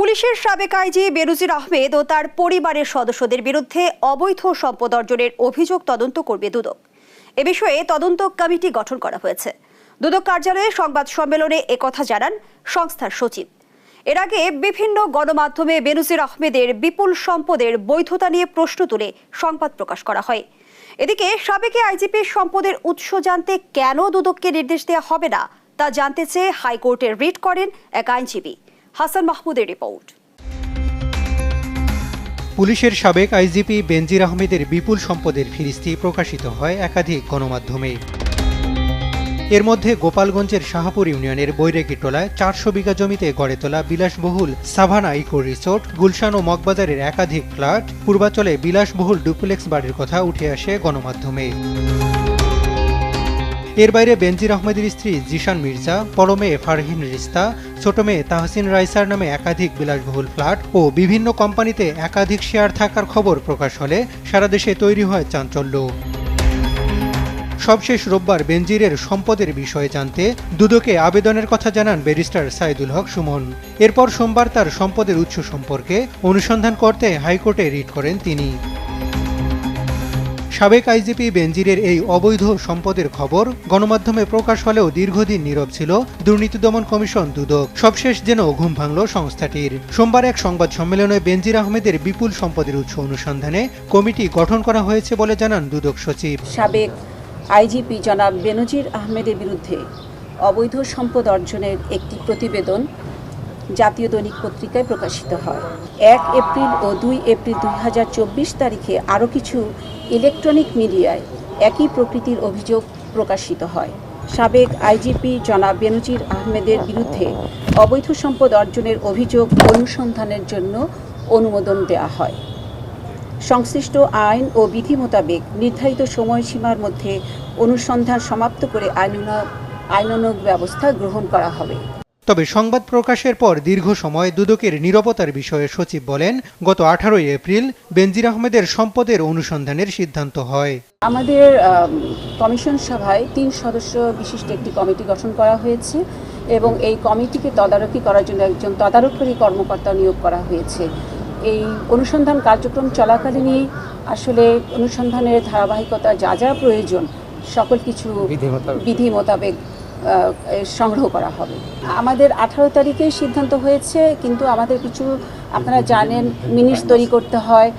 পুলিশের সাবেক আইজি বেনজির আহমেদ ও তার পরিবারের সদস্যদের বিরুদ্ধে অবৈধ সম্পদ অর্জনের অভিযোগ তদন্ত করবে দুদক। এ বিষয়ে তদন্ত কমিটি গঠন করা হয়েছে। দুদক কার্যালয়ে সংবাদ সম্মেলনে একথা জানান সংস্থার সচিব। এর আগে বিভিন্ন গণমাধ্যমে বেনজির আহমেদের বিপুল সম্পদের বৈধতা নিয়ে প্রশ্ন তুলে সংবাদ প্রকাশ করা হয়। এদিকে সাবেক আইজিপির সম্পদের উৎস জানতে কেন দুদককে নির্দেশ দেওয়া হবে না তা জানতে চেয়ে হাইকোর্টে রিট করেন এক আইনজীবী। হাসান মাহমুদের রিপোর্ট। পুলিশের সাবেক আইজিপি বেনজির আহমেদের বিপুল সম্পদের ফিরিস্তি প্রকাশিত হয় একাধিক গণমাধ্যমে। এর মধ্যে গোপালগঞ্জের শাহপুর ইউনিয়নের বৈরাগীটোলায় 400 বিঘা জমিতে গড়ে তোলা বিলাসবহুল সাভানা ইকো রিসোর্ট, গুলশান ও মগবাজারের একাধিক ফ্ল্যাট, পূর্বাচলে বিলাসবহুল ডুপ্লেক্স বাড়ির কথা উঠে আসে গণমাধ্যমে। এর বাইরে বেনজির আহমেদের স্ত্রী জিশান মির্জা, বড় মেয়ে ফারহিন রিস্তা, ছোট মেয়ে তাহসিন রাইসার নামে একাধিক বিলাসবহুল ফ্ল্যাট ও বিভিন্ন কোম্পানিতে একাধিক শেয়ার থাকার খবর প্রকাশ হলে সারা দেশে তৈরি হয় চাঞ্চল্য। সবশেষ রোববার বেনজিরের সম্পদের বিষয়ে জানতে দুদকে আবেদনের কথা জানান ব্যারিস্টার সাইদুল হক সুমন। এরপর সোমবার তার সম্পদের উৎস সম্পর্কে অনুসন্ধান করতে হাইকোর্টে রিট করেন তিনি। সাবেক আইজিপি বেনজিরের এই অবৈধ সম্পদের খবর গণমাধ্যমে প্রকাশ হলেও দীর্ঘদিন নীরব ছিল দুর্নীতি দমন কমিশন দুদক। সবশেষ যেন ঘুম ভাঙল সংস্থাটির। সোমবার এক সংবাদ সম্মেলনে বেনজির আহমেদের বিপুল সম্পদের উৎস অনুসন্ধানে কমিটি গঠন করা হয়েছে বলে জানান দুদক সচিব। সাবেক আইজিপি জনাব বেনজির আহমেদের বিরুদ্ধে অবৈধ সম্পদ অর্জনের একটি প্রতিবেদন জাতীয় দৈনিক পত্রিকায় প্রকাশিত হয়। 1 এপ্রিল ও 2 এপ্রিল 2024 তারিখে আরও কিছু ইলেকট্রনিক মিডিয়ায় একই প্রকৃতির অভিযোগ প্রকাশিত হয়। সাবেক আইজিপি জনাব বেনজির আহমেদের বিরুদ্ধে অবৈধ সম্পদ অর্জনের অভিযোগ অনুসন্ধানের জন্য অনুমোদন দেওয়া হয়। সংশ্লিষ্ট আইন ও বিধি মোতাবেক নির্ধারিত সময়সীমার মধ্যে অনুসন্ধান সমাপ্ত করে আইনানুগ ব্যবস্থা গ্রহণ করা হবে। তবে সংবাদ প্রকাশের পর দীর্ঘ সময় দুদকের নীরবতার বিষয়ে সচিব বলেন, গত 18 এপ্রিল বেনজির আহমেদের সম্পদের অনুসন্ধানের সিদ্ধান্ত হয়। আমাদের কমিশন সভায় 3 সদস্য বিশিষ্ট একটি কমিটি গঠন করা হয়েছে এবং এই কমিটিকে তদারকি করার জন্য একজন তদারকি কর্মকর্তা নিয়োগ করা হয়েছে। এই অনুসন্ধান কার্যক্রম চলাকালীনই আসলে অনুসন্ধানের ধারাবাহিকতা যা যা প্রয়োজন সকল কিছু বিধি মোতাবেক সংগ্রহ করা হবে। আমাদের 18 তারিখে সিদ্ধান্ত হয়েছে, কিন্তু আমাদের কিছু আপনারা জানেন মিনিটস তৈরি করতে হয়,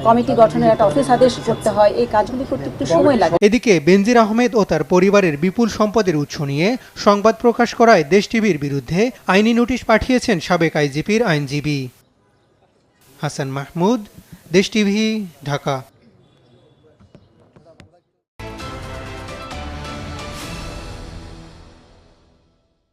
কমিটি গঠনের একটা অফিস আদেশ করতে হয়, এই কাজগুলি করতে একটু সময় লাগে। এদিকে বেনজির আহমেদ ও তার পরিবারের বিপুল সম্পদের উৎস নিয়ে সংবাদ প্রকাশ করায় দেশ টিভির বিরুদ্ধে আইনি নোটিশ পাঠিয়েছেন সাবেক আইজিপির আইনজীবী। হাসান মাহমুদ, দেশ টিভি, ঢাকা।